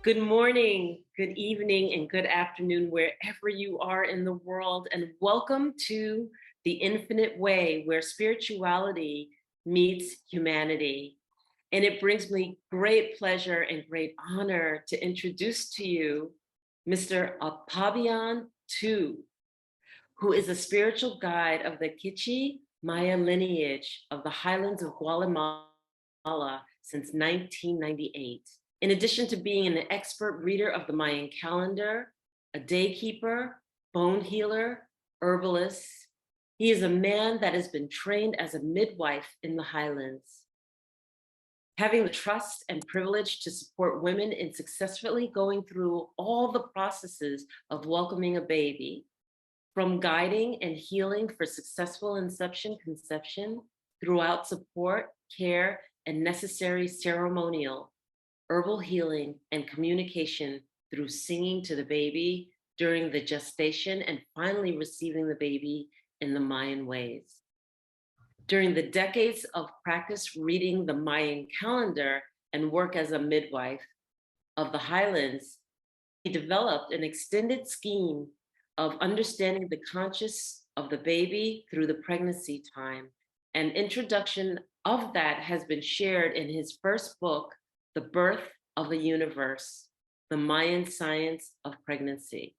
Good morning, good evening, and good afternoon, wherever you are in the world. And welcome to the Infinite Way, where spirituality meets humanity. And it brings me great pleasure and great honor to introduce to you Mr. Apab'yan Tew, who is a spiritual guide of the Kichi Maya lineage of the highlands of Guatemala since 1998. In addition to being an expert reader of the Mayan calendar, a daykeeper, bone healer, herbalist, he is a man that has been trained as a midwife in the highlands. Having the trust and privilege to support women in successfully going through all the processes of welcoming a baby, from guiding and healing for successful inception, conception, throughout support, care, and necessary ceremonial, herbal healing, and communication through singing to the baby during the gestation and finally receiving the baby in the Mayan ways. During the decades of practice reading the Mayan calendar and work as a midwife of the highlands, he developed an extended scheme of understanding the conscious of the baby through the pregnancy time. An introduction of that has been shared in his first book, The Birth of the Universe, The Mayan Science of Pregnancy.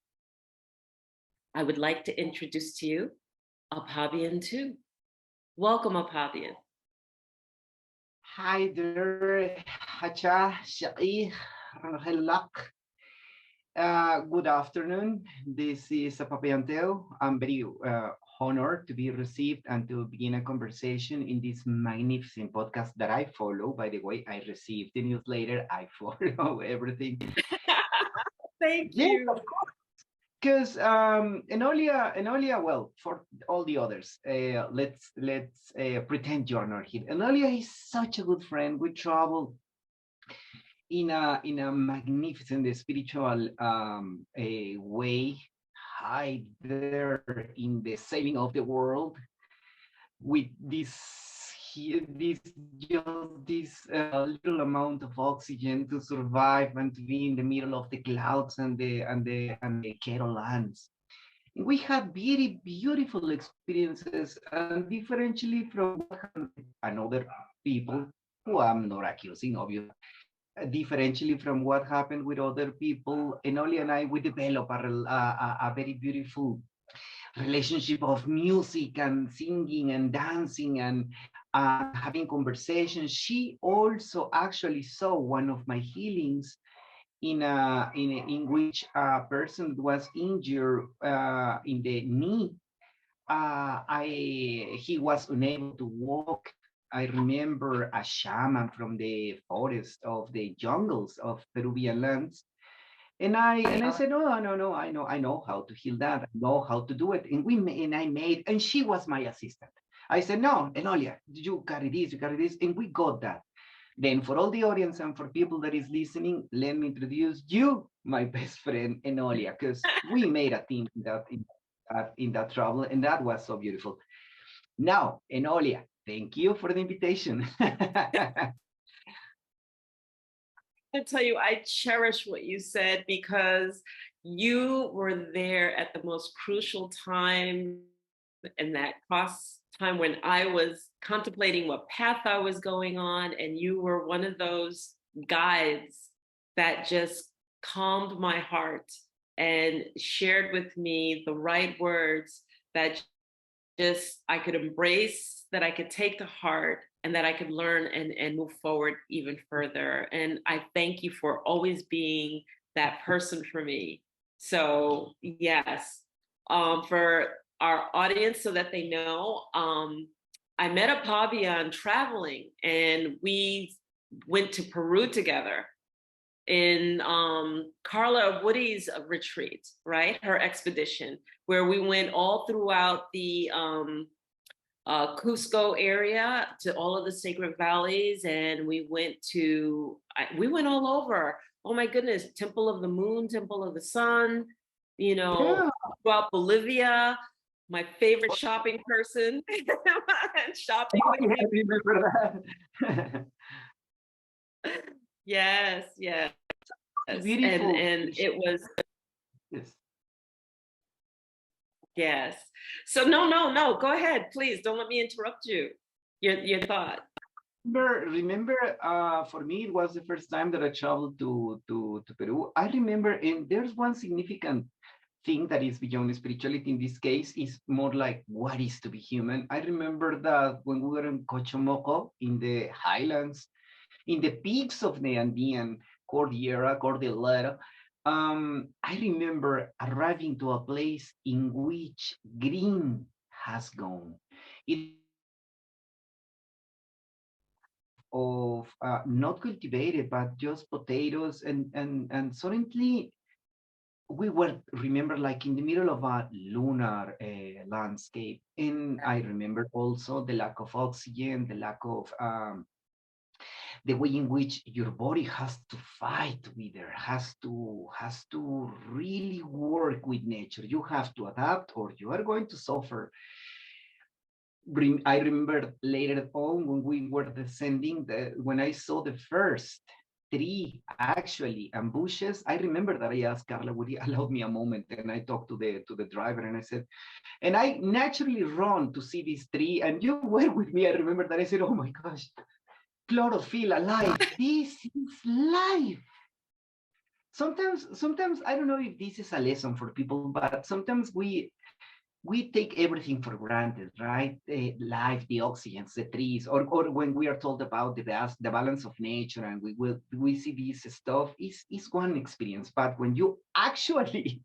I would like to introduce to you Apab'yan Tew. Welcome, Apab'yan. Hi there, Hacha, Shaqi, Rahilak. Good afternoon. This is Apab'yan Tew. I'm very honored to be received and to begin a conversation in this magnificent podcast that I follow. By the way, I received the newsletter. I follow everything. Thank Yes, you. of course. Because Enolia, well, for all the others, let's pretend you're not here. Enolia is such a good friend. We travel in a magnificent spiritual way, high there in the saving of the world with this little amount of oxygen to survive and to be in the middle of the clouds and the kettle lands. We had very beautiful experiences, and differentially from another people who I'm not accusing, obviously, differentially from what happened with other people, Enolia and I, we developed a very beautiful relationship of music and singing and dancing and having conversations. She also actually saw one of my healings in which a person was injured in the knee. He was unable to walk. I remember a shaman from the forest of the jungles of Peruvian lands. And I said, no, I know how to heal that. I know how to do it. And she was my assistant. I said, no, Enolia, you carry this, and we got that. Then for all the audience and for people that is listening, let me introduce you, my best friend, Enolia, because we made a team in that travel, and that was so beautiful. Now, Enolia, thank you for the invitation. I tell you, I cherish what you said because you were there at the most crucial time in that cross time when I was contemplating what path I was going on, and you were one of those guides that just calmed my heart and shared with me the right words that just I could embrace, that I could take to heart, and that I could learn and move forward even further. And I thank you for always being that person for me. So yes, for our audience, so that they know, I met Apab'yan traveling, and we went to Peru together in Carla Woody's retreat, right? Her expedition, where we went all throughout the Cusco area to all of the sacred valleys, and we went all over. Oh my goodness, Temple of the Moon, Temple of the Sun, Yeah. throughout Bolivia, my favorite shopping person, shopping with I me. remember that. Yes, yes. Yes, beautiful. and it was, Yes. yes. So no, go ahead, please. Don't let me interrupt you. Your thought. Remember, for me, it was the first time that I traveled to Peru. I remember, and there's one significant thing that is beyond spirituality in this case is more like what is to be human. I remember that when we were in Cochomoco in the highlands, in the peaks of the Andean Cordillera, I remember arriving to a place in which green has gone. It of not cultivated, but just potatoes, and suddenly we were remember like in the middle of a lunar landscape, and I remember also the lack of oxygen, the lack of the way in which your body has to fight with it, has to really work with nature. You have to adapt, or you are going to suffer. I remember later on when we were descending, when I saw the first tree actually ambushes. I remember that I asked Carla, would you allow me a moment? And I talked to the driver, and I said, and I naturally run to see this tree, and you were with me. I remember that I said, oh my gosh, chlorophyll alive. This is life. Sometimes I don't know if this is a lesson for people, but sometimes we take everything for granted, right? Life, the oxygens, the trees, or when we are told about the balance of nature, and we see this stuff is one experience. But when you actually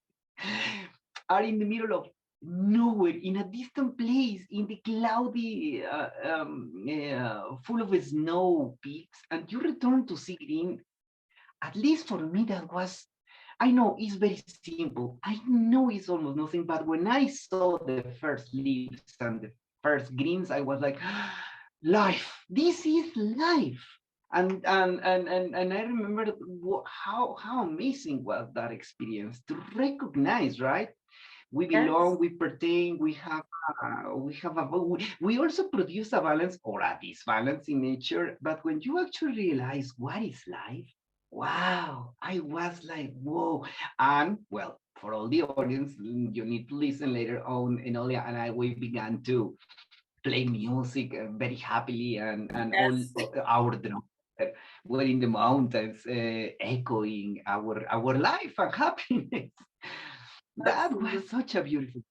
are in the middle of nowhere, in a distant place, in the cloudy, full of snow peaks, and you return to see green, at least for me, that was, I know it's very simple. I know it's almost nothing, but when I saw the first leaves and the first greens, I was like, life. This is life. And I remember how amazing was that experience to recognize, right? We Yes. belong, we pertain, we also produce a balance or a disbalance in nature. But when you actually realize what is life, wow, I was like, whoa. And well, for all the audience, you need to listen later on. Enolia and I, we began to play music very happily, and all Yes. our drums were in the mountains, echoing our life and happiness. That was Absolutely. such a beautiful.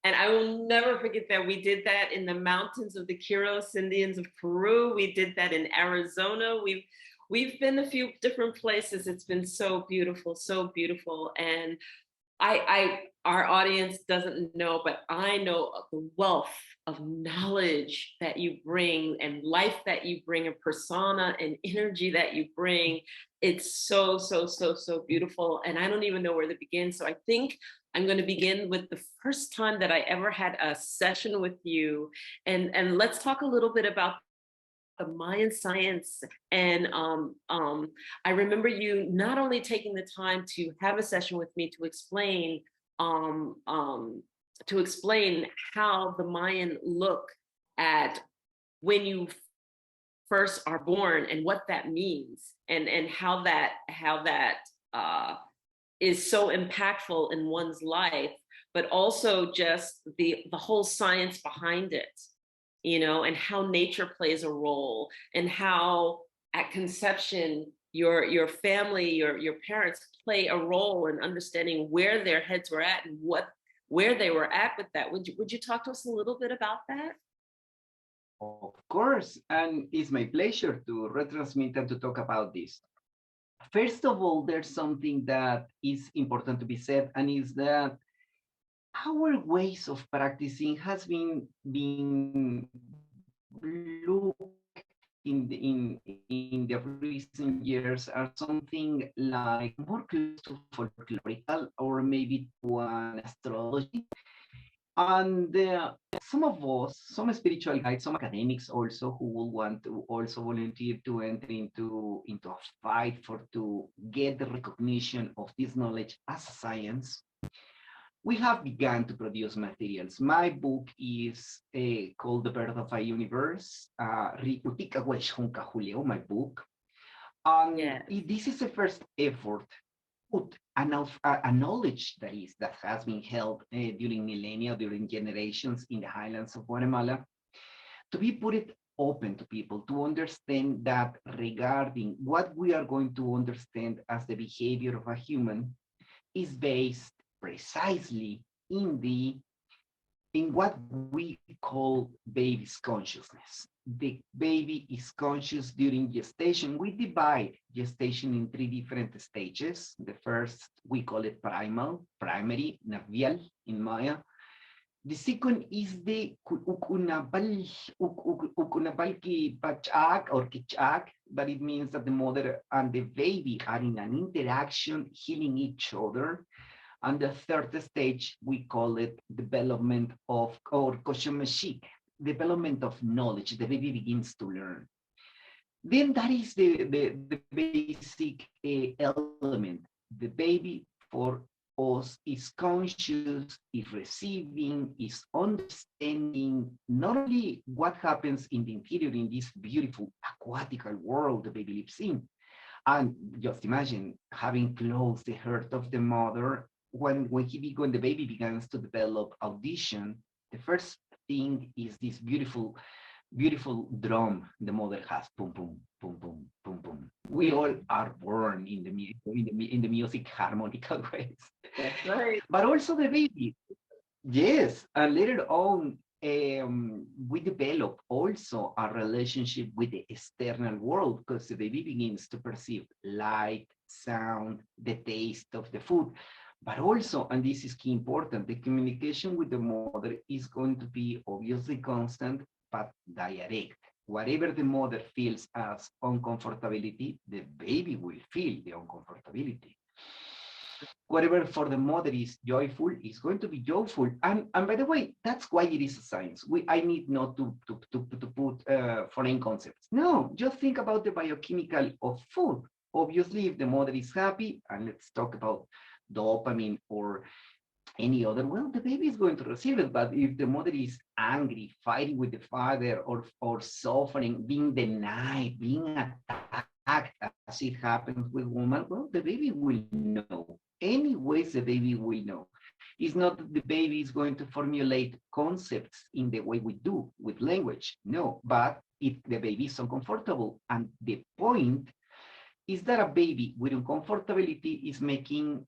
And I will never forget that we did that in the mountains of the Quiros Indians of Peru. We did that in Arizona. We've been a few different places. It's been so beautiful, so beautiful. And our audience doesn't know, but I know of the wealth of knowledge that you bring and life that you bring, a persona and energy that you bring. It's so beautiful. And I don't even know where to begin. So I think I'm going to begin with the first time that I ever had a session with you. And let's talk a little bit about the Mayan science. And I remember you not only taking the time to have a session with me um, um, to explain how the Mayan look at when you first are born and what that means, and how that is so impactful in one's life, but also just the whole science behind it, and how nature plays a role, and how at conception your family, your parents play a role in understanding where their heads were at and where they were at with that. Would you talk to us a little bit about that? Of course, and it's my pleasure to retransmit and to talk about this. First of all, there's something that is important to be said, and is that our ways of practicing has been being looked in the recent years as something like more close to folklorical, or maybe to an astrology. And some of us, some spiritual guides, some academics also, who will want to also volunteer to enter into a fight for to get the recognition of this knowledge as a science, we have begun to produce materials. My book is called The Birth of a Universe, my book. Yeah. This is the first effort, put a knowledge that has been held during millennia, during generations in the highlands of Guatemala, to be put it open to people to understand that regarding what we are going to understand as the behavior of a human is based precisely in what we call baby's consciousness. The baby is conscious during gestation. We divide gestation in three different stages. The first, we call it primary, navial in Maya. The second is the ukunabalki pachak or kichak, but it means that the mother and the baby are in an interaction, healing each other. And the third stage, we call it development of, or koshomashik, development of knowledge. The baby begins to learn. Then that is the basic element. The baby for us is conscious, is receiving, is understanding not only what happens in the interior in this beautiful aquatical world the baby lives in. And just imagine having closed the heart of the mother when the baby begins to develop audition. The first thing is this beautiful drum the mother has, boom boom boom boom boom boom. We all are born in the music harmonical ways. That's right. But also the baby, yes, and later on we develop also a relationship with the external world because the baby begins to perceive light, sound, the taste of the food. But also, and this is key important, the communication with the mother is going to be obviously constant, but direct. Whatever the mother feels as uncomfortability, the baby will feel the uncomfortability. Whatever for the mother is joyful is going to be joyful. And by the way, that's why it is a science. I need not to put foreign concepts. No, just think about the biochemical of food. Obviously, if the mother is happy, and let's talk about dopamine or any other, well, the baby is going to receive it. But if the mother is angry, fighting with the father, or suffering, being denied, being attacked, as it happens with women, well, the baby will know. Anyways, the baby will know. It's not that the baby is going to formulate concepts in the way we do with language. No, but if the baby is uncomfortable, and the point is that a baby with uncomfortability is making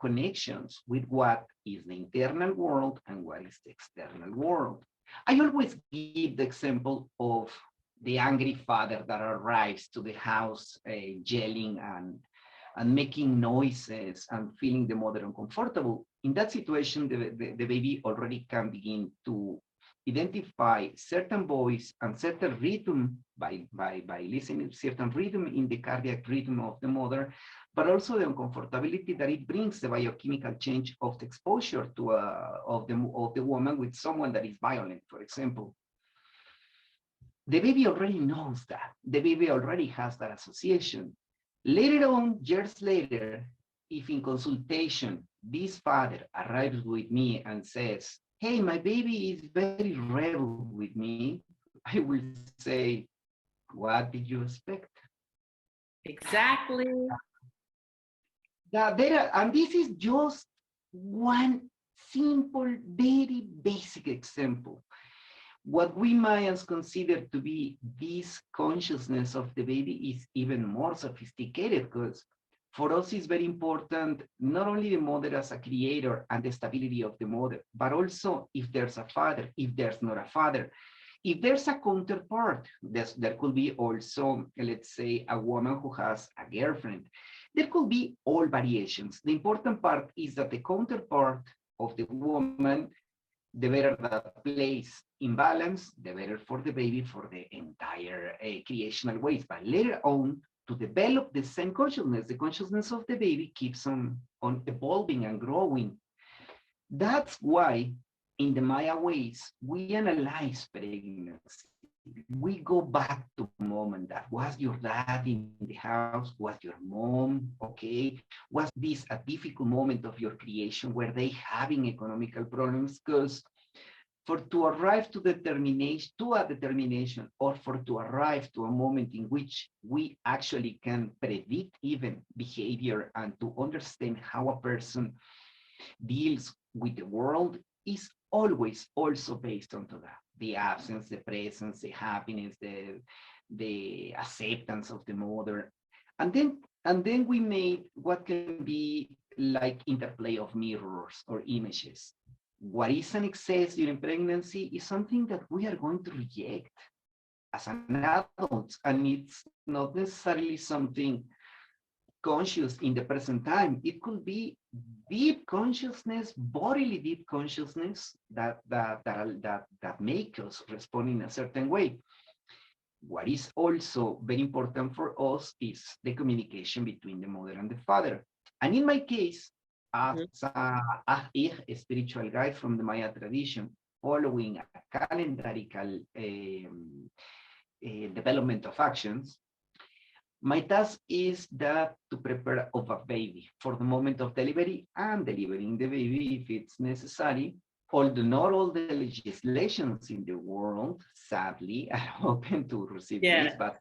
connections with what is the internal world and what is the external world. I always give the example of the angry father that arrives to the house yelling and making noises and feeling the mother uncomfortable. In that situation, the baby already can begin to identify certain voice and certain rhythm by listening to certain rhythm in the cardiac rhythm of the mother, but also the uncomfortability that it brings, the biochemical change of the exposure to of the woman with someone that is violent, for example. The baby already knows that. The baby already has that association. Later on, years later, if in consultation, this father arrives with me and says, hey, my baby is very rebel with me, I will say, what did you expect? Exactly. And this is just one simple, very basic example. What we Mayans consider to be this consciousness of the baby is even more sophisticated, because for us it's very important not only the mother as a creator and the stability of the mother, but also if there's a father, if there's not a father, if there's a counterpart. There could be also, let's say, a woman who has a girlfriend. There could be all variations. The important part is that the counterpart of the woman, the better that plays in balance, the better for the baby for the entire creational ways. But later on, to develop the same consciousness, the consciousness of the baby keeps on evolving and growing. That's why in the Maya ways, we analyze pregnancy. We go back to mom and dad. Was your dad in the house? Was your mom okay? Was this a difficult moment of your creation? Were they having economical problems? Because for to arrive to a determination, or for to arrive to a moment in which we actually can predict even behavior and to understand how a person deals with the world, is always also based on that. The absence, the presence, the happiness, the acceptance of the mother. And then we made what can be like interplay of mirrors or images. What is an excess during pregnancy is something that we are going to reject as an adult, and it's not necessarily something conscious in the present time. It could be deep consciousness, bodily deep consciousness that make us respond in a certain way. What is also very important for us is the communication between the mother and the father. And in my case, as a spiritual guide from the Maya tradition, following a calendarical development of actions, my task is that to prepare of a baby for the moment of delivery and delivering the baby if it's necessary. Although not all the legislations in the world, sadly, are open to receive this, but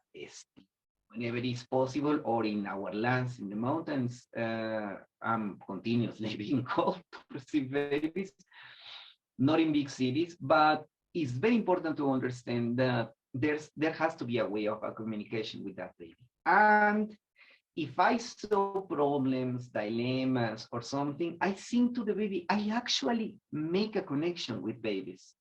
whenever it's possible, or in our lands, in the mountains, I'm continuously being called to receive babies, not in big cities, but it's very important to understand that there has to be a way of a communication with that baby. And if I saw problems, dilemmas, or something, I sing to the baby. I actually make a connection with babies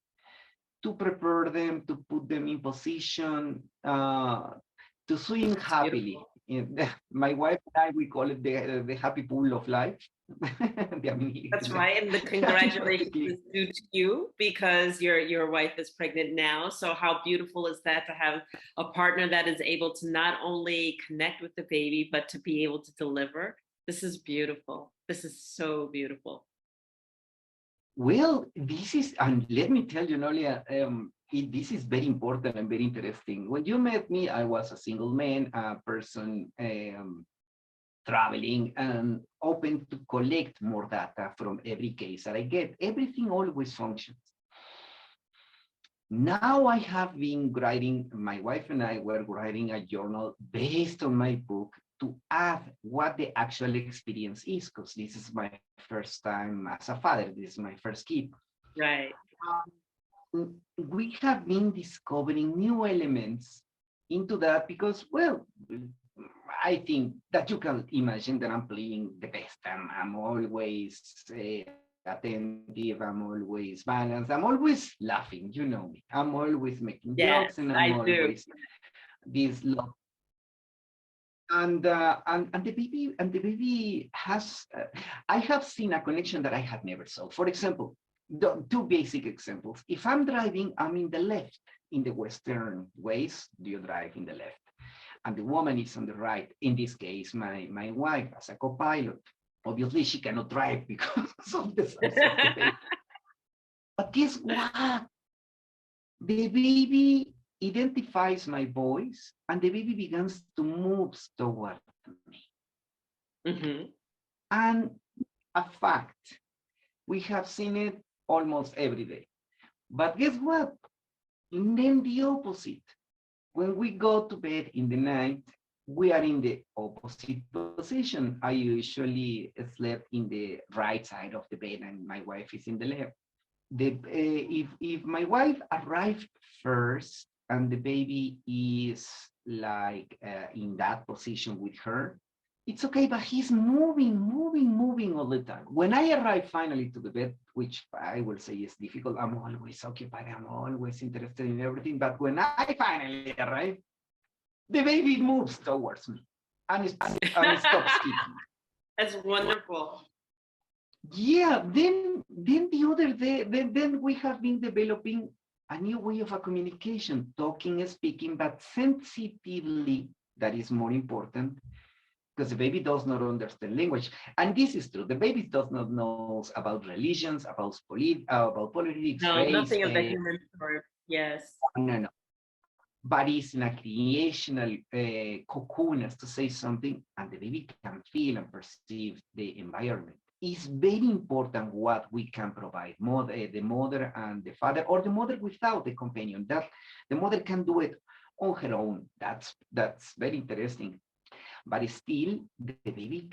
to prepare them, to put them in position, to swim happily. My wife and I, we call it the happy pool of life. That's right, and the congratulations is due to you because your wife is pregnant now. So how beautiful is that to have a partner that is able to not only connect with the baby, but to be able to deliver? This is beautiful. This is so beautiful. Well, this is, and let me tell you, Enolia, this is very important and very interesting. When you met me, I was a single man, a person traveling and open to collect more data from every case that I get. Everything always functions. Now I have been writing, my wife and I were writing a journal based on my book to add what the actual experience is, because this is my first time as a father. This is my first kid. Right. We have been discovering new elements into that because, well, I think that you can imagine that I'm playing the best. I'm always attentive. I'm always balanced. I'm always laughing. You know me. I'm always making jokes, and I'm always this love. And the baby has. I have seen a connection that I had never saw. For example, two basic examples. If I'm driving, I'm in the left. In the Western ways, do you drive in the left? And the woman is on the right. In this case, my wife as a co-pilot. Obviously, she cannot drive because of the size of the baby. But guess what? The baby identifies my voice, and the baby begins to move toward me. And a fact, we have seen it almost every day. But guess what? And then the opposite. When we go to bed in the night, we are in the opposite position. I usually sleep in the right side of the bed, and my wife is in the left. If my wife arrived first and the baby is like in that position with her, it's okay, but he's moving all the time. When I arrive finally to the bed, which I will say is difficult, I'm always occupied, I'm always interested in everything. But when I finally arrive, the baby moves towards me and it stops kicking. That's wonderful. Yeah, then the other day, then we have been developing a new way of a communication, talking and speaking, but sensitively, that is more important. Because the baby does not understand language. And this is true. The baby does not know about religions, about politics, no, race. Nothing of the human sort. Yes. No. But it's in a creational cocoon, as to say something, and the baby can feel and perceive the environment. it's very important what we can provide. The mother and the father, or the mother without the companion. That the mother can do it on her own. That's very interesting. But still, the baby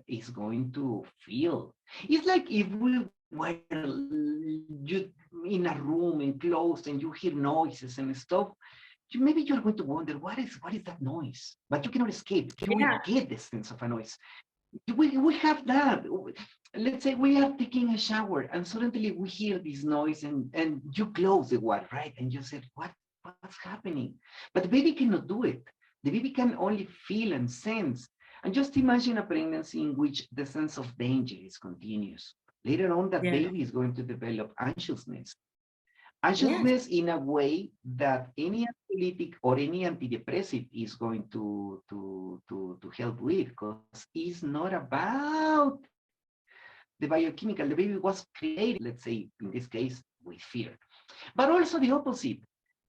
is going to feel. It's like if we were in a room enclosed and you hear noises and stuff. Maybe you're going to wonder what is that noise, but you cannot escape. You will Yeah. get the sense of a noise. We have that. Let's say we are taking a shower and suddenly we hear this noise and you close the water, right? And you said, what's happening? But the baby cannot do it. The baby can only feel and sense. And just imagine a pregnancy in which the sense of danger is continuous. Later on, that Yeah. baby is going to develop anxiousness. Yes. Anxiousness in a way that any anxiolytic or any antidepressant is going to help with, because it's not about the biochemical. The baby was created, let's say, in this case, with fear. But also the opposite.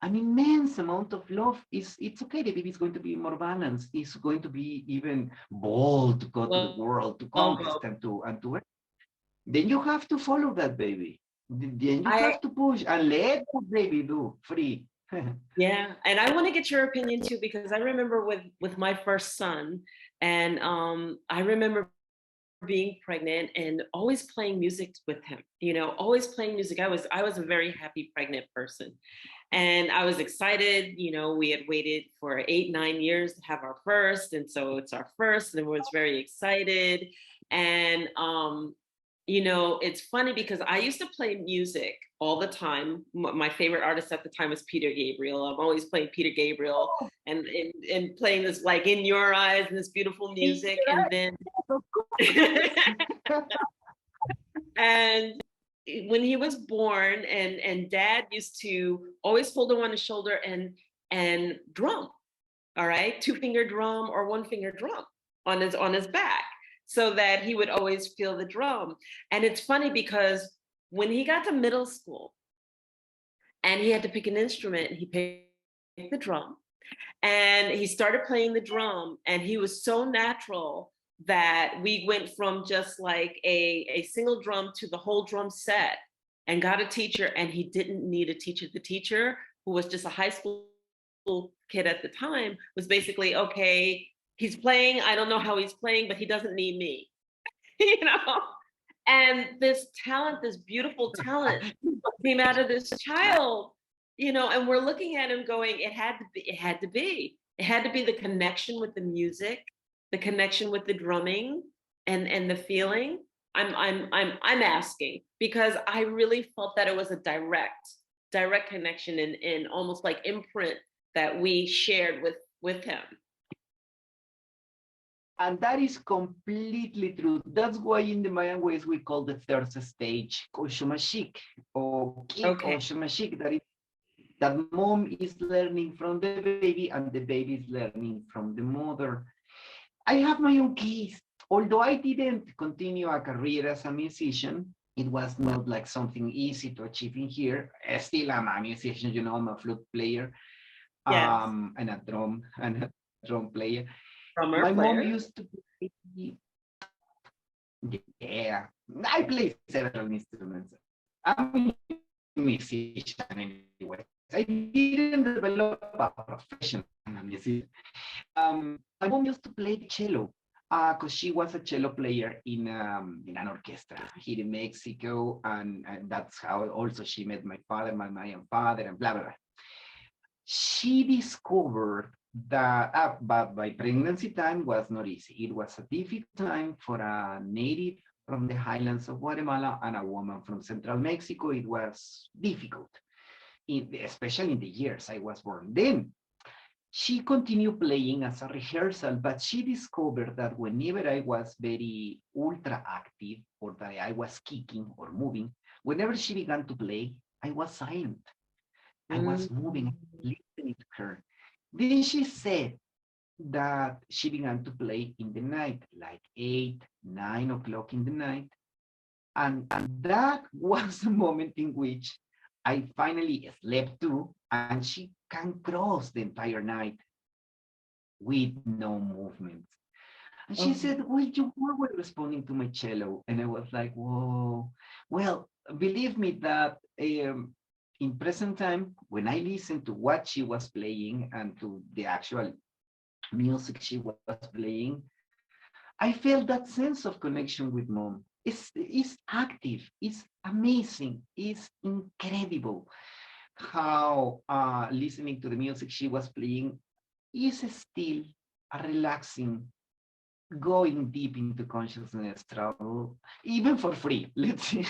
An immense amount of love it's okay. The baby is going to be more balanced. It's going to be even bold to go to the Well, world, to well, conquest and to then you have to follow that baby. Then you I have to push and let the baby do free. yeah, and I want to get your opinion too, because I remember with my first son, and I remember being pregnant and always playing music with him, always playing music. I was a very happy pregnant person, and I was excited. We had waited for 8, 9 years to have our first, and so it's our first, and everyone's very excited. And it's funny because I used to play music all the time. My favorite artist at the time was Peter Gabriel. I'm always playing Peter Gabriel and playing this like In Your Eyes and this beautiful music. And then and when he was born, and dad used to always hold him on his shoulder and drum, all right, 2-finger drum or 1-finger drum on his back, so that he would always feel the drum. And it's funny because when he got to middle school and he had to pick an instrument, he picked the drum, and he started playing the drum, and he was so natural that we went from just like a single drum to the whole drum set, and got a teacher, and he didn't need a teacher. The teacher, who was just a high school kid at the time, was basically, okay, he's playing, I don't know how he's playing, but he doesn't need me. you know and this talent, this beautiful talent, came out of this child, and we're looking at him going, it had to be the connection with the music, the connection with the drumming, and the feeling. I'm asking because I really felt that it was a direct connection, and almost like imprint that we shared with him. And that is completely true. That's why in the Mayan ways we call the third stage Koshumashik or Kik or Okay. Shumashik. That mom is learning from the baby and the baby is learning from the mother. I have my own case. Although I didn't continue a career as a musician, it was not like something easy to achieve in here. Still, I'm a musician, I'm a flute player, Yes. and a drum player. Drummer My mom player. used to play, yeah, I play several instruments. I'm a musician anyway. I didn't develop a profession as a musician. My mom used to play the cello because she was a cello player in an orchestra here in Mexico, and that's how also she met my father, my Mayan father, and blah blah blah. She discovered that but by pregnancy time was not easy. It was a difficult time for a native from the highlands of Guatemala and a woman from central Mexico. It was difficult, especially in the years I was born. Then she continued playing as a rehearsal, but she discovered that whenever I was very ultra active or that I was kicking or moving, whenever she began to play, I was silent. I was moving, listening to her. Then she said that she began to play in the night, like 8, 9 o'clock in the night. And that was the moment in which I finally slept too, and she can cross the entire night with no movement. And she said, well, you were responding to my cello. And I was like, whoa. Well, believe me that in present time, when I listened to what she was playing and to the actual music she was playing, I felt that sense of connection with mom. It's active, it's amazing, it's incredible how listening to the music she was playing is still a relaxing, going deep into consciousness travel, even for free. Let's see.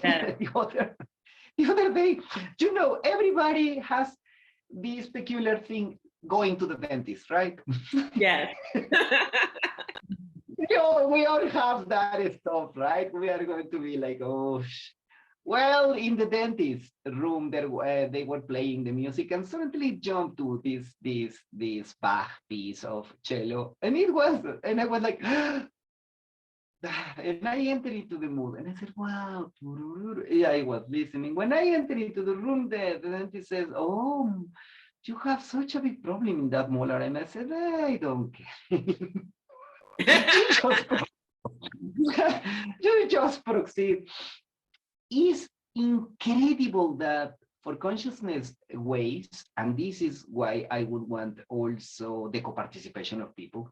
Yeah. The other day, you know, everybody has this peculiar thing going to the dentist, right? Yes. We all have that stuff, right? We are going to be like, oh, well, in the dentist room, there they were playing the music, and suddenly jumped to this Bach piece of cello, and I was like, and I entered into the mood, and I said, wow, yeah, I was listening. When I entered into the room, the dentist says, oh, you have such a big problem in that molar, and I said, I don't care. you just you just proceed. It's incredible that for consciousness ways, and this is why I would want also the co-participation of people.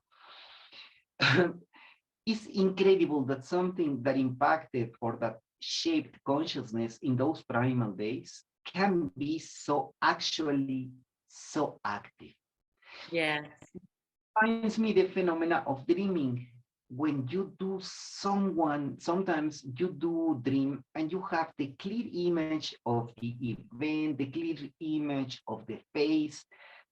It's incredible that something that impacted or that shaped consciousness in those primal days can be so actually so active. Yes. Reminds me the phenomena of dreaming. When you do sometimes you do dream and you have the clear image of the event, the clear image of the face,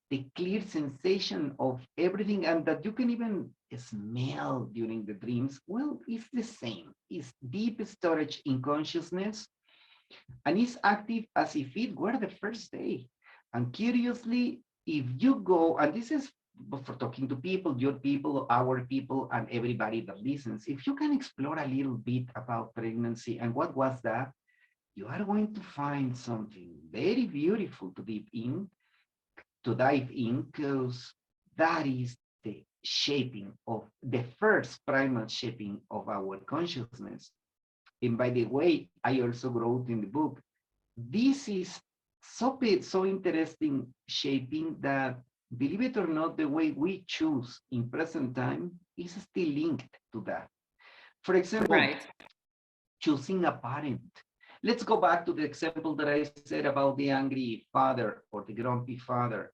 the clear sensation of everything, and that you can even smell during the dreams. Well, it's the same. It's deep storage in consciousness, and it's active as if it were the first day. And curiously, if you go, and this is for talking to people, your people, our people, and everybody that listens, if you can explore a little bit about pregnancy and what was that, you are going to find something very beautiful to dive in, because that is the shaping of the first primal shaping of our consciousness. And by the way, I also wrote in the book, this is so interesting shaping that, believe it or not, the way we choose in present time is still linked to that. For example, Right. choosing a parent. Let's go back to the example that I said about the angry father or the grumpy father.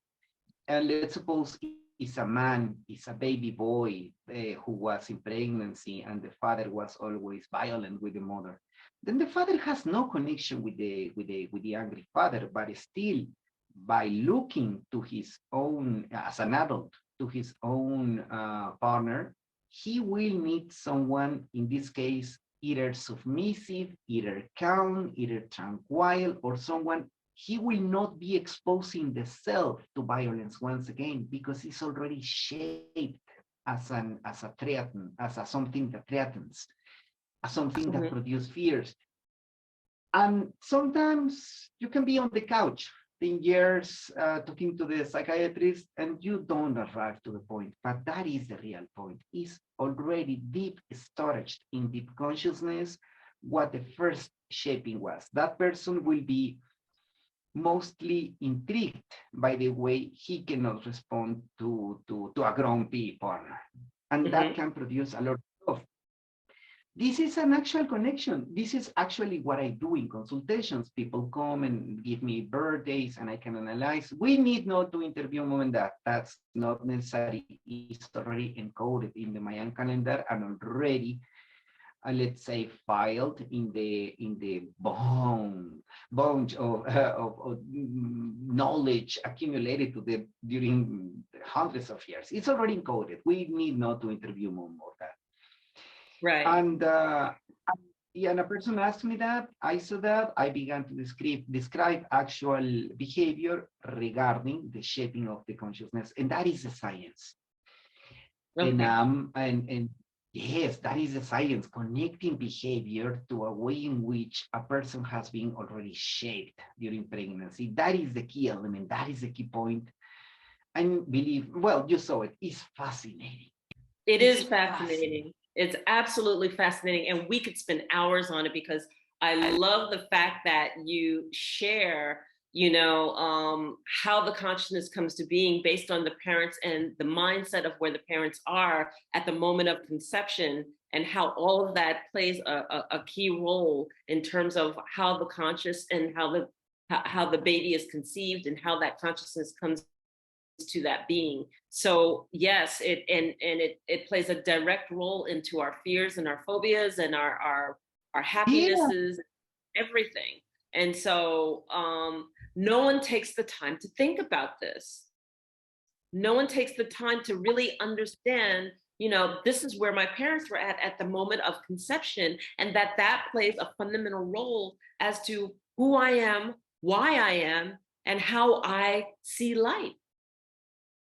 And let's suppose it's a man, it's a baby boy who was in pregnancy, and the father was always violent with the mother. Then the father has no connection with the angry father, but still, by looking to his own as an adult, to his own partner, he will meet someone, in this case, either submissive, either calm, either tranquil, or someone he will not be exposing the self to violence once again, because it's already shaped as a threaten, as a something that threatens, as something that produces fears. And sometimes you can be on the couch 10 years talking to the psychiatrist, and you don't arrive to the point, but that is the real point. Is already deep storage in deep consciousness what the first shaping was. That person will be mostly intrigued by the way he cannot respond to a grumpy partner. And that can produce a lot of. This is an actual connection. This is actually what I do in consultations. People come and give me birthdays and I can analyze. We need not to interview mom and dad. That's not necessary. It's already encoded in the Mayan calendar and already let's say filed in the bunch of knowledge accumulated during hundreds of years. It's already encoded. We need not to interview more of that. Right. And a person asked me that. I saw that. I began to describe actual behavior regarding the shaping of the consciousness, and that is the science. Okay. And yes, that is the science, connecting behavior to a way in which a person has been already shaped during pregnancy. That is the key element. That is the key point. And believe, well, you saw it. It's fascinating. It It's is fascinating. fascinating. It's absolutely fascinating. And we could spend hours on it because I love the fact that you share, how the consciousness comes to being based on the parents and the mindset of where the parents are at the moment of conception, and how all of that plays a key role in terms of how the conscious and how the baby is conceived and how that consciousness comes to that being. So yes, it plays a direct role into our fears and our phobias and our Yeah. happinesses, everything. And so no one takes the time to think about this. No one takes the time to really understand, this is where my parents were at the moment of conception, and that plays a fundamental role as to who I am, why I am, and how I see life,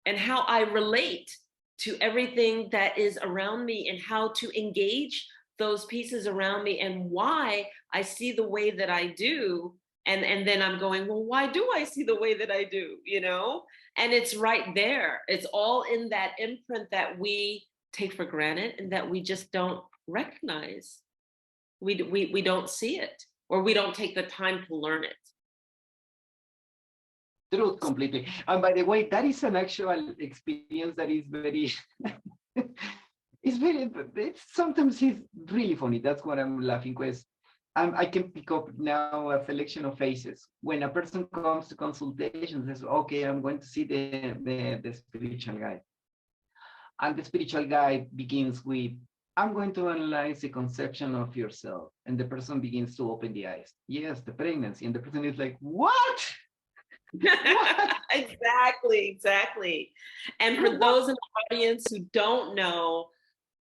and how I relate to everything that is around me, and how to engage those pieces around me, and why I see the way that I do. And then I'm going, well, why do I see the way that I do? And it's right there. It's all in that imprint that we take for granted and that we just don't recognize. We don't see it, or we don't take the time to learn it. Truth completely. And by the way, that is an actual experience that is very, sometimes it's really funny. That's what I'm laughing with. I can pick up now a selection of faces. When a person comes to consultation, says, okay, I'm going to see the spiritual guide. And the spiritual guide begins with, I'm going to analyze the conception of yourself. And the person begins to open the eyes. Yes, the pregnancy. And the person is like, what? Exactly. And for those in the audience who don't know,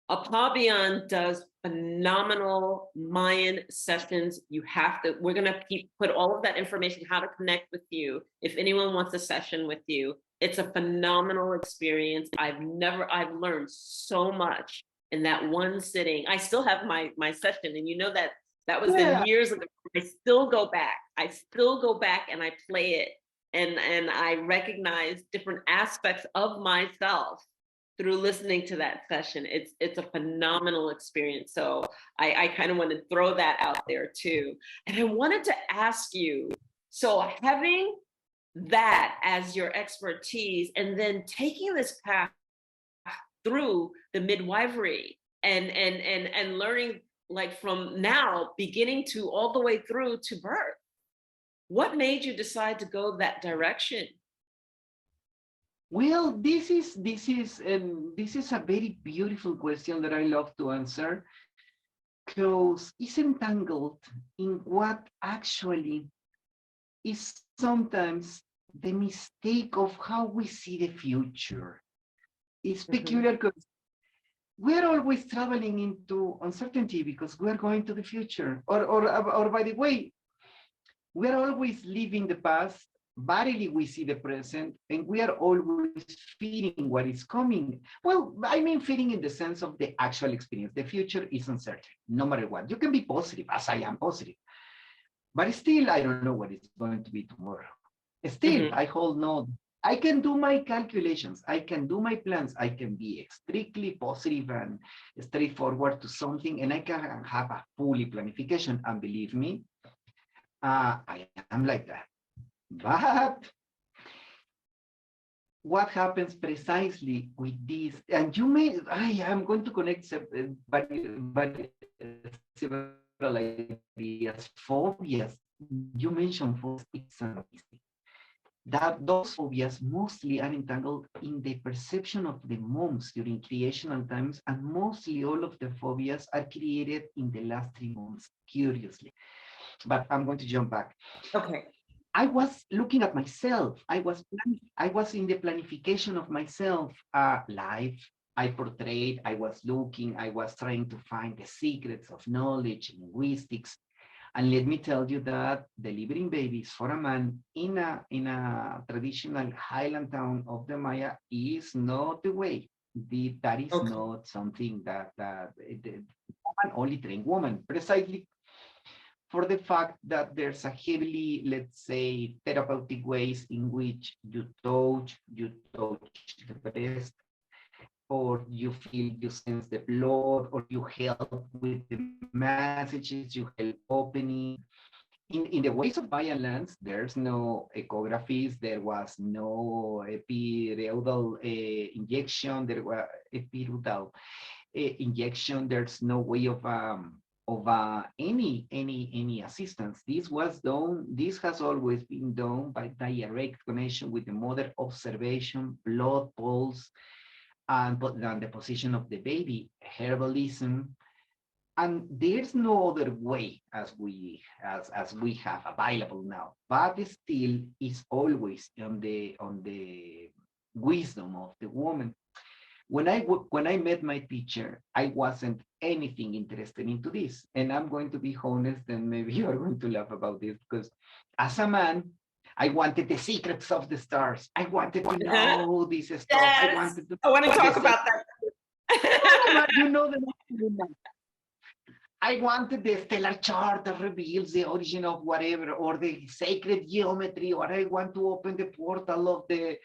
Apab'yan does phenomenal Mayan sessions. We're gonna put all of that information, how to connect with you. If anyone wants a session with you, it's a phenomenal experience. I've learned so much in that one sitting. I still have my session, and that was then Yeah. years ago. I still go back and I play it, and I recognize different aspects of myself through listening to that session. It's a phenomenal experience. So I kind of want to throw that out there too. And I wanted to ask you, so having that as your expertise, and then taking this path through the midwifery, and learning, like, from now beginning to all the way through to birth, what made you decide to go that direction? Well, this is a very beautiful question that I love to answer, because it's entangled in what actually is sometimes the mistake of how we see the future. It's peculiar because we're always traveling into uncertainty because we're going to the future. Or by the way, we're always living the past. Barely we see the present, and we are always feeding what is coming. Well, I mean, feeding in the sense of the actual experience. The future is uncertain, no matter what. You can be positive, as I am positive, but still, I don't know what it's going to be tomorrow. Still, I hold no. I can do my calculations. I can do my plans. I can be strictly positive and straightforward to something, and I can have a fully planification. And believe me, I am like that. But what happens precisely with this? And I am going to connect but several ideas. Phobias. You mentioned phobias. It's amazing. That those phobias mostly are entangled in the perception of the moms during creational times, and mostly all of the phobias are created in the last 3 months, curiously. But I'm going to jump back. Okay. I was looking at myself. I was in the planification of myself live. I portrayed, I was looking, I was trying to find the secrets of knowledge, linguistics. And let me tell you that delivering babies for a man in a traditional highland town of the Maya is not the way. That is Okay. not something that only trained woman, precisely for the fact that there's a heavily, let's say, therapeutic ways in which you touch the breast, or you feel you sense the blood, or you help with the messages, you help opening. In the ways of Mayan lands, there's no echographies, there was no epidural injection, there was epidural injection, there's no way of any assistance. This was done, this has always been done by direct connection with the mother, observation, blood pulse, and the position of the baby, herbalism, and there's no other way as we have available now. But still is always on the wisdom of the woman. When I met my teacher, I wasn't anything interested into this, and I'm going to be honest, and maybe you are going to laugh about this, because as a man, I wanted the secrets of the stars. I wanted to know this stuff. Yes, I wanted to. I want to talk about that. You know the. I wanted the stellar chart that reveals the origin of whatever, or the sacred geometry, or I want to open the portal of the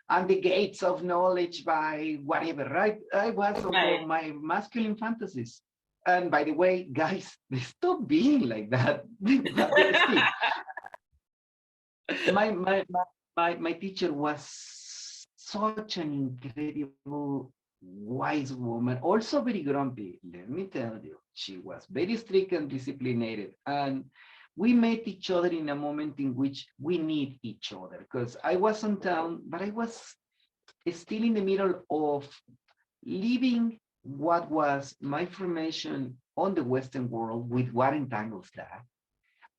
and the gates of knowledge by whatever, right? I was Right. of my masculine fantasies. And by the way, guys, stop being like that. My teacher was such an incredible, wise woman, also very grumpy. Let me tell you, she was very strict and disciplined. And we met each other in a moment in which we need each other, because I was on town, but I was still in the middle of living what was my formation on the Western world with what entangles that,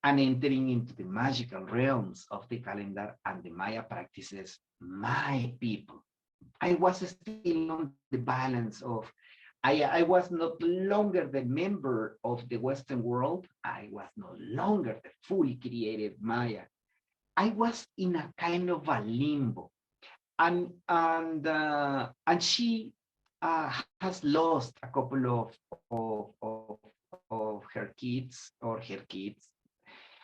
and entering into the magical realms of the calendar and the Maya practices, my people. I was still on the balance of, I was not longer the member of the Western world. I was no longer the fully created Maya. I was in a kind of a limbo. And she has lost a couple of her kids or her kids,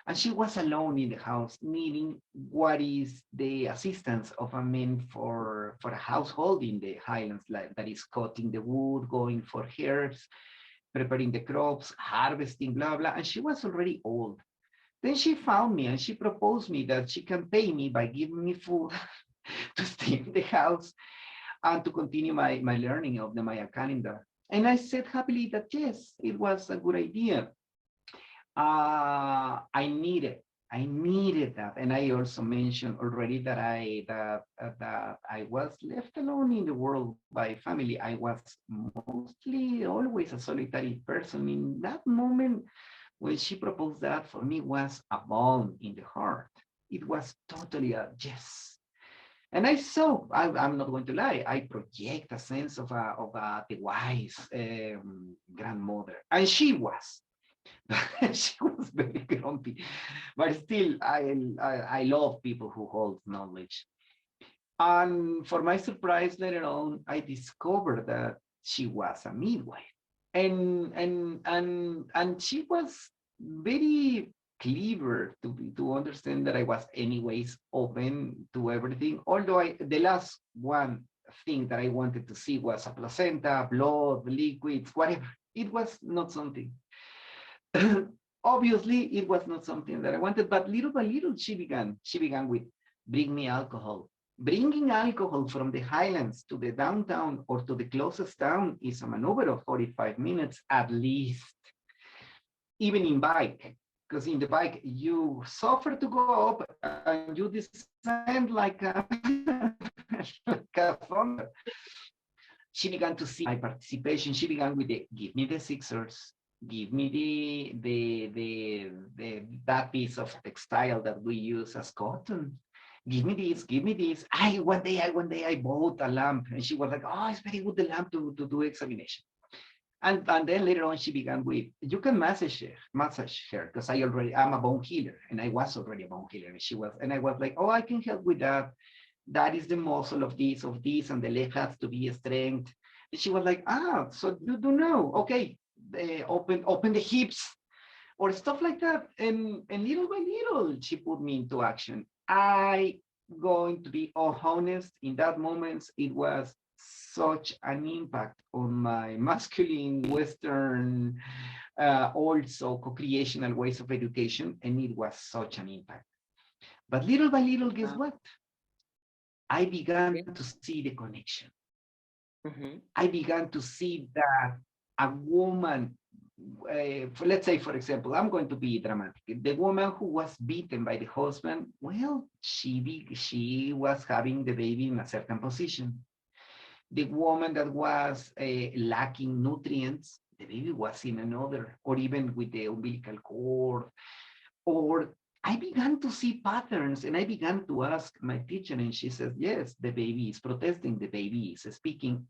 and she was alone in the house, needing what is the assistance of a man for a household in the highlands, like that is cutting the wood, going for herbs, preparing the crops, harvesting, blah blah. And she was already old. Then she found me and she proposed me that she can pay me by giving me food to stay in the house and to continue my learning of the Maya calendar. And I said happily that yes, it was a good idea. I needed that, and I also mentioned already that I was left alone in the world by family. I was mostly always a solitary person. In that moment, when she proposed that, for me was a bone in the heart. It was totally a yes. And I saw, I'm not going to lie, I project a sense of the wise grandmother, and she was. She was very grumpy, but still, I love people who hold knowledge. And for my surprise, later on, I discovered that she was a midwife, and she was very clever to understand that I was anyways open to everything. Although the last one thing that I wanted to see was a placenta, blood, liquids, whatever. It was not something. Obviously, it was not something that I wanted, but little by little, she began. She began with bring me alcohol. Bringing alcohol from the highlands to the downtown or to the closest town is a maneuver of 45 minutes at least, even in bike. Because in the bike, you suffer to go up and you descend like a, like a thunder. She began to see my participation. She began with the give me the scissors, give me that piece of textile that we use as cotton. Give me this, give me this. One day I bought a lamp, and she was like, oh, it's very good, the lamp to do examination. And then later on she began with, you can massage her, because I'm a bone healer, and I was already a bone healer. And I was like, oh, I can help with that. That is the muscle of this, and the leg has to be strength. And she was like, so you do know, okay, open the hips or stuff like that. And little by little, she put me into action. I going to be honest, in that moment, it was such an impact on my masculine Western, also co-creational ways of education, and it was such an impact. But little by little, guess what? I began to see the connection. I began to see that a woman, let's say, for example, I'm going to be dramatic. The woman who was beaten by the husband, well, she was having the baby in a certain position. The woman that was lacking nutrients, the baby was in another, or even with the umbilical cord. Or I began to see patterns, and I began to ask my teacher, and she said, yes, the baby is protesting, the baby is speaking.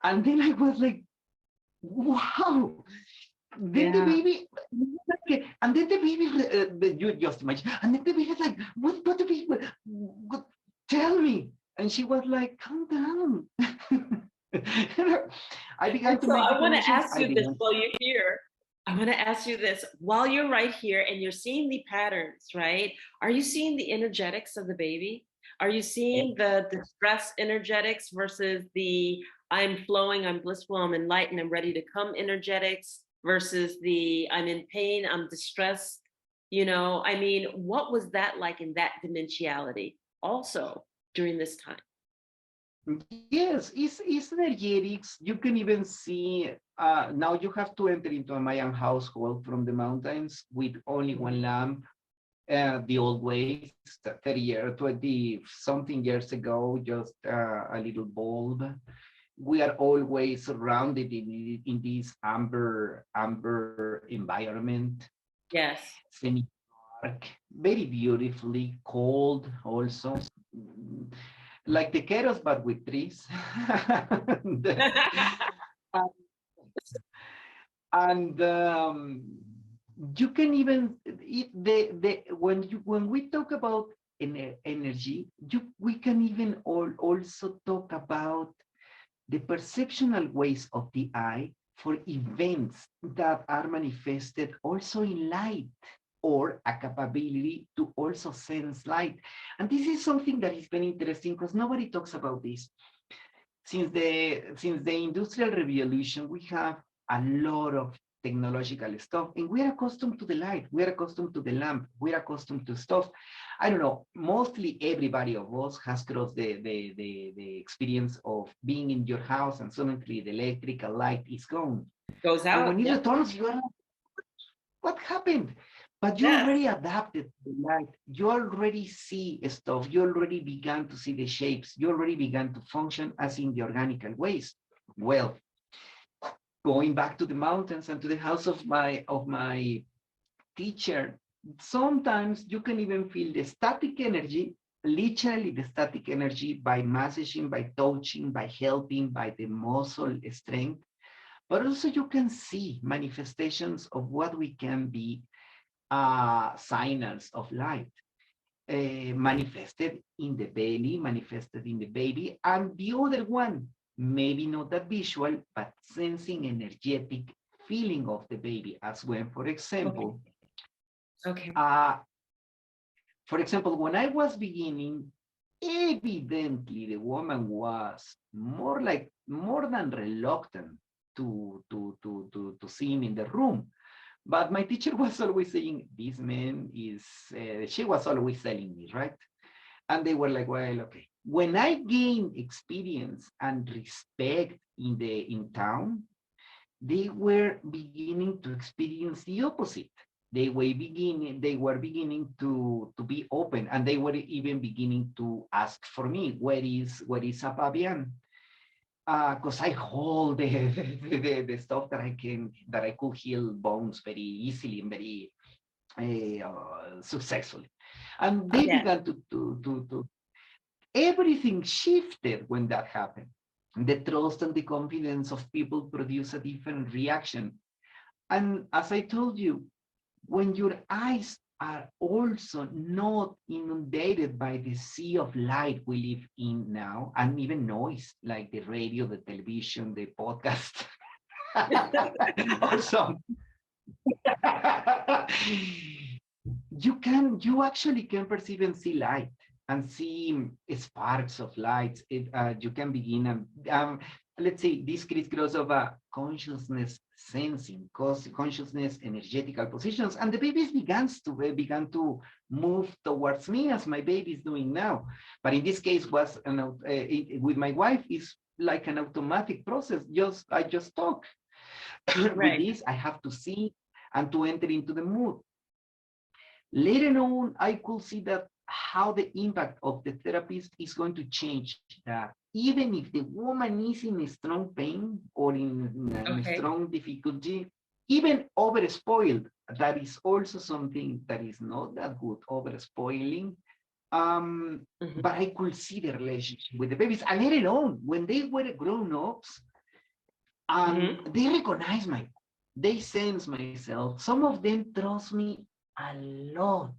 And then I was like, wow. Then the baby, and then the baby, you just imagine, and then the baby is like, what the baby, tell me. And she was like, calm down. I began to make the I want to connections. ask you this while you're here. I want to ask you this while you're right here and you're seeing the patterns, right? Are you seeing the energetics of the baby? Are you seeing the distress energetics versus the I'm flowing, I'm blissful, I'm enlightened, I'm ready to come energetics versus the I'm in pain, I'm distressed? You know, I mean, what was that like in that dimensionality also during this time? Yes, it's energetics. You can even see, now you have to enter into a Mayan household from the mountains with only one lamp, the old ways, 30 years, 20 something years ago, just a little bulb. We are always surrounded in this amber environment. Yes. Semi-dark, very beautifully cold also. Like the keros, but with trees. and you can even when we talk about energy, we can even also talk about the perceptual ways of the eye for events that are manifested also in light, or a capability to also sense light. And this is something that is very interesting because nobody talks about this. Since the Industrial Revolution, we have a lot of technological stuff, and we're accustomed to the light, we're accustomed to the lamp, we're accustomed to stuff. I don't know, mostly everybody of us has crossed the experience of being in your house and suddenly the electrical light is gone. Goes out. And when it returns, you are like, what happened? But you already adapted to the light. You already see stuff. You already began to see the shapes. You already began to function as in the organical ways. Well, going back to the mountains and to the house of my teacher, sometimes you can even feel the static energy, literally the static energy, by massaging, by touching, by helping, by the muscle strength. But also you can see manifestations of what we can be signals of light, manifested in the belly, manifested in the baby, and the other one, maybe not that visual, but sensing energetic feeling of the baby, as when, for example, for example, when I was beginning, evidently the woman was more than reluctant to see him in the room. But my teacher was always saying, this man is, she was always telling me, right? And they were like, well, okay. When I gained experience and respect in town, they were beginning to experience the opposite. They were beginning to be open, and they were even beginning to ask for me, where is Apab'yan? Because I hold the stuff that I could heal bones very easily and very successfully. And they began to everything shifted when that happened. The trust and the confidence of people produce a different reaction. And as I told you, when your eyes are also not inundated by the sea of light we live in now, and even noise like the radio, the television, the podcast, or some. You actually can perceive and see light. and see sparks of lights. You can begin, let's say, this crisscross of consciousness sensing, consciousness energetical positions, and the babies began to move towards me as my baby is doing now. But in this case, was with my wife is like an automatic process. I just talk. With this, I have to see and to enter into the mood. Later on, I could see that how the impact of the therapist is going to change that. Even if the woman is in a strong pain or in a strong difficulty, even over spoiled, that is also something that is not that good, over spoiling. But I could see the relationship with the babies. And later on, when they were grown ups, they recognize they sense myself. Some of them trust me a lot,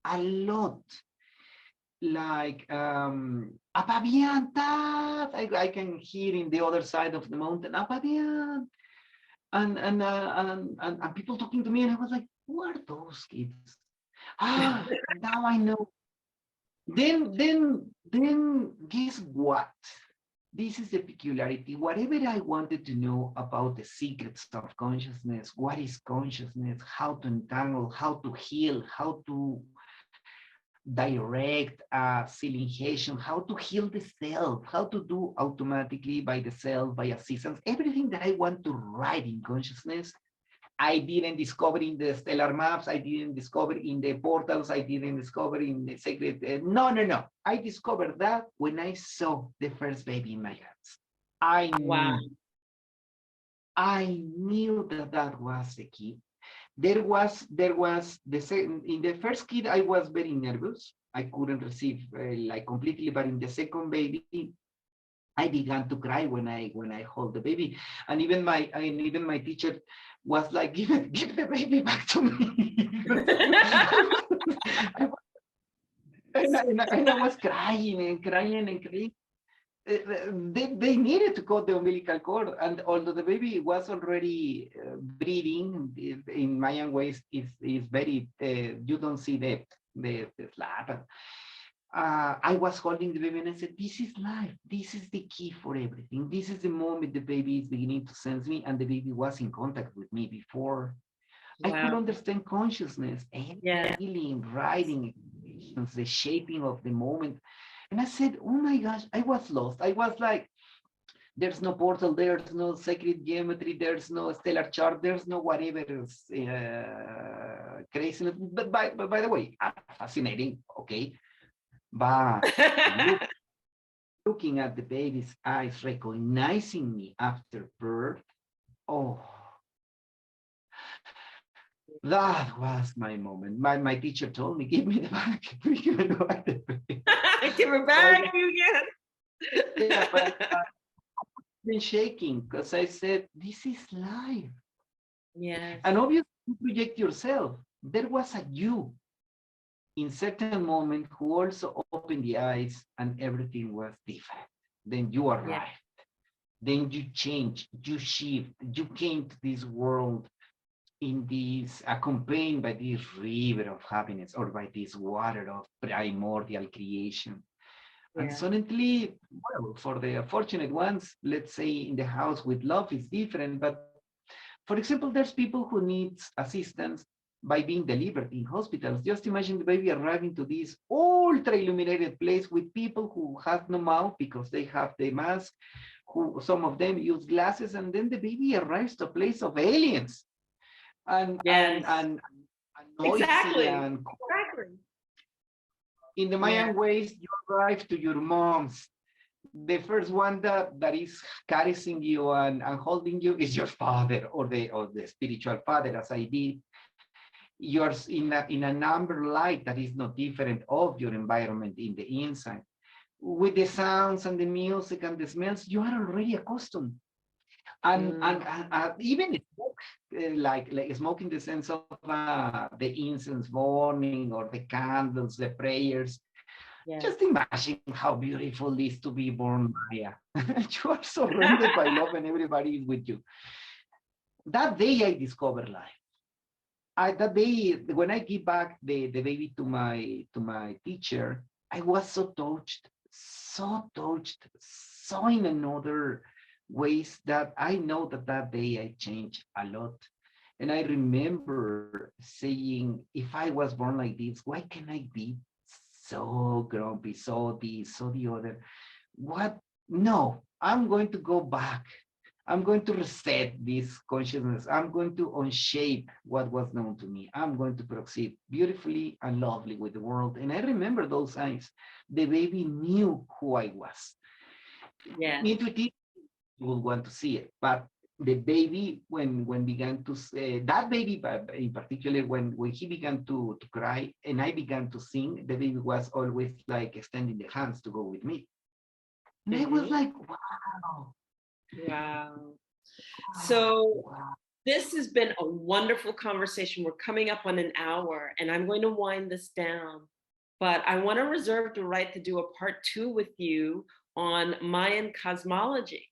a lot. Like Apab'yan Tew, I can hear in the other side of the mountain, Apab'yan, and people talking to me, and I was like, who are those kids? Now I know. Then guess what? This is the peculiarity. Whatever I wanted to know about the secrets of consciousness, what is consciousness, how to entangle, how to heal, how to direct civilization, how to heal the self, how to do automatically by the self, by assistance, everything that I want to write in consciousness, I didn't discover in the stellar maps, I didn't discover in the portals, I didn't discover in the sacred, no. I discovered that when I saw the first baby in my hands. I knew that that was the key. There was in the first kid, I was very nervous. I couldn't receive like completely, but in the second baby, I began to cry when I hold the baby, and even my teacher was like, give the baby back to me. and I was crying and crying. They needed to cut the umbilical cord, and although the baby was already breathing, in Mayan ways is very you don't see the slap. I was holding the baby and I said, this is life. This is the key for everything. This is the moment the baby is beginning to sense me, and the baby was in contact with me before. I could understand consciousness and feeling, writing, the shaping of the moment. And I said, oh my gosh, I was lost. I was like, there's no portal, there's no sacred geometry, there's no stellar chart, there's no whatever craziness. But by the way, fascinating, okay. But looking at the baby's eyes, recognizing me after birth, oh, that was my moment. My teacher told me, give me the back. Give me the back. Give it back, you get. Yeah, but I've been shaking because I said, this is life. Yeah. And obviously, you project yourself. There was a you in certain moment who also opened the eyes, and everything was different. Then you arrived. Then you changed, you shift, you came to this world in this, accompanied by this river of happiness, or by this water of primordial creation. And suddenly, well, for the fortunate ones, let's say in the house with love is different. But for example, there's people who need assistance by being delivered in hospitals. Just imagine the baby arriving to this ultra illuminated place with people who have no mouth because they have the mask, who some of them use glasses, and then the baby arrives to a place of aliens. And noisy and in the Mayan ways, you arrive to your moms. The first one that is caressing you and holding you is your father, or the spiritual father, as I did. You're in an amber light that is not different of your environment in the inside. With the sounds and the music and the smells, you are already accustomed. And even smoke, like smoke in the sense of the incense burning or the candles, the prayers. Just imagine how beautiful it is to be born Maya. You are surrounded by love and everybody is with you. That day I discovered life. That day, when I give back the baby to my teacher, I was so touched, so in another ways that I know that that day I changed a lot. And I remember saying, if I was born like this, why can I be so grumpy, so this, so the other? What? No, I'm going to go back. I'm going to reset this consciousness. I'm going to unshape what was known to me. I'm going to proceed beautifully and lovely with the world. And I remember those signs. The baby knew who I was. Yeah. Intuitively, you will want to see it, but the baby, when began to that baby, in particular, when he began to cry and I began to sing, the baby was always like extending the hands to go with me. And I was like, wow. Wow. So this has been a wonderful conversation. We're coming up on an hour and I'm going to wind this down, but I want to reserve the right to do a part 2 with you on Mayan cosmology.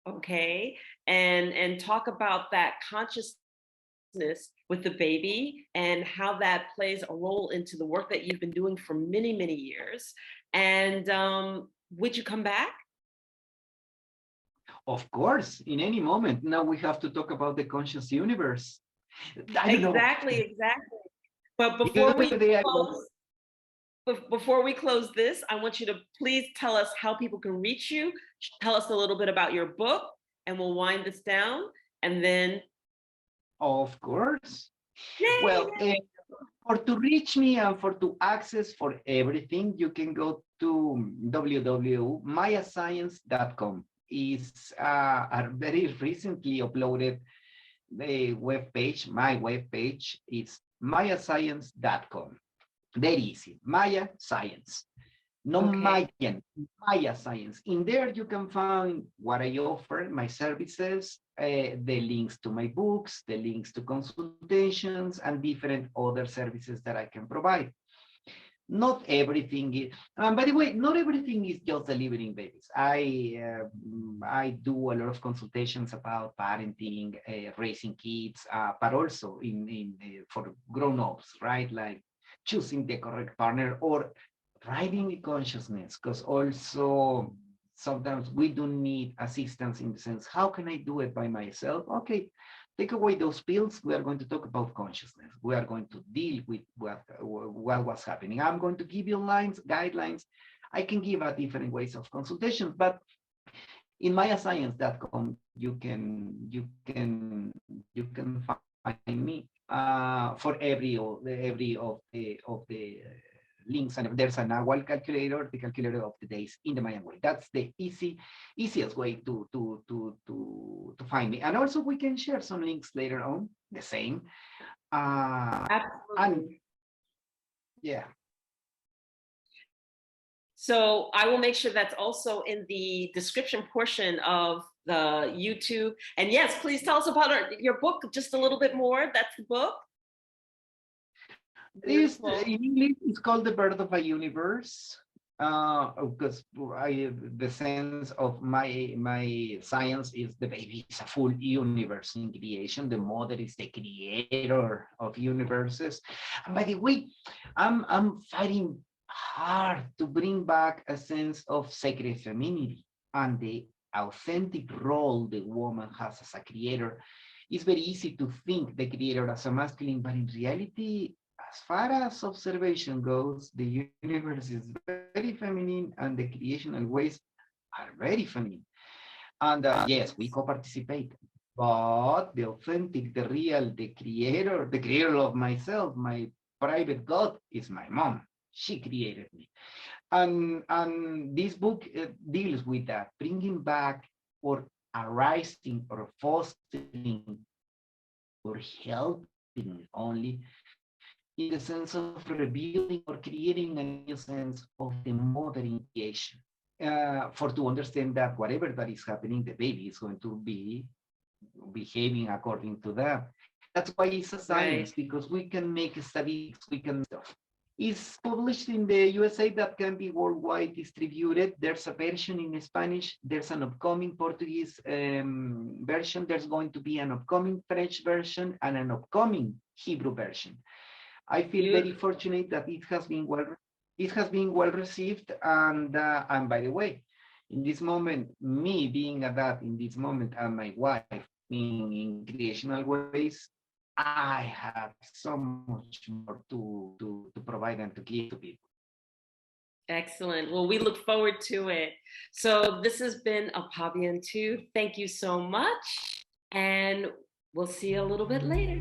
Okay. And talk about that consciousness with the baby and how that plays a role into the work that you've been doing for many, many years. And would you come back? Of course, in any moment. Now we have to talk about the conscious universe. I don't know. Exactly. But before we close this, I want you to please tell us how people can reach you. Tell us a little bit about your book, and we'll wind this down. And then, of course. yay, Well, yay. For to reach me and for to access for everything, you can go to www.mayascience.com. It's a very recently uploaded web page. My web page is mayascience.com. Very easy. Maya Science. No Mayan, Maya Science. In there, you can find what I offer, my services, the links to my books, the links to consultations, and different other services that I can provide. Not everything is, by the way, not everything is just delivering babies. I do a lot of consultations about parenting, raising kids, but also for grown-ups, right? Like choosing the correct partner or riding the consciousness, because also sometimes we do need assistance in the sense, how can I do it by myself? Okay, take away those pills. We are going to talk about consciousness. We are going to deal with what was happening. I'm going to give you lines, guidelines. I can give a different ways of consultation, but in mayascience.com you can find me for every of the links, and there's an Nahual calculator, the calculator of the days in the Mayan way. That's the easiest way to find me. And also we can share some links later on, the same. Absolutely. And yeah. So I will make sure that's also in the description portion of the YouTube. And yes, please tell us about your book just a little bit more. That's the book. In English, it's called The Birth of a Universe, because the sense of my science is the baby is a full universe in creation. The mother is the creator of universes. And by the way, I'm fighting hard to bring back a sense of sacred femininity and the authentic role the woman has as a creator. It's very easy to think the creator as a masculine, but in reality, as far as observation goes, the universe is very feminine and the creational ways are very feminine. And yes, we co-participate, but the authentic, the real, the creator of myself, my private God is my mom. She created me. And this book deals with that, bringing back or arising or fostering or helping only in the sense of revealing or creating a new sense of the mother in creation. For to understand that whatever that is happening, the baby is going to be behaving according to that. That's why it's a science, because we can make statistics, we can stuff. It's published in the USA that can be worldwide distributed. There's a version in Spanish. There's an upcoming Portuguese version. There's going to be an upcoming French version and an upcoming Hebrew version. I feel very fortunate that it has been well it has been well received. And by the way, in this moment, me being a dad in this moment and my wife in creational ways, I have so much more to provide and to give to people. Excellent. Well, we look forward to it. So this has been Apab'yan Tew. Thank you so much. And we'll see you a little bit later.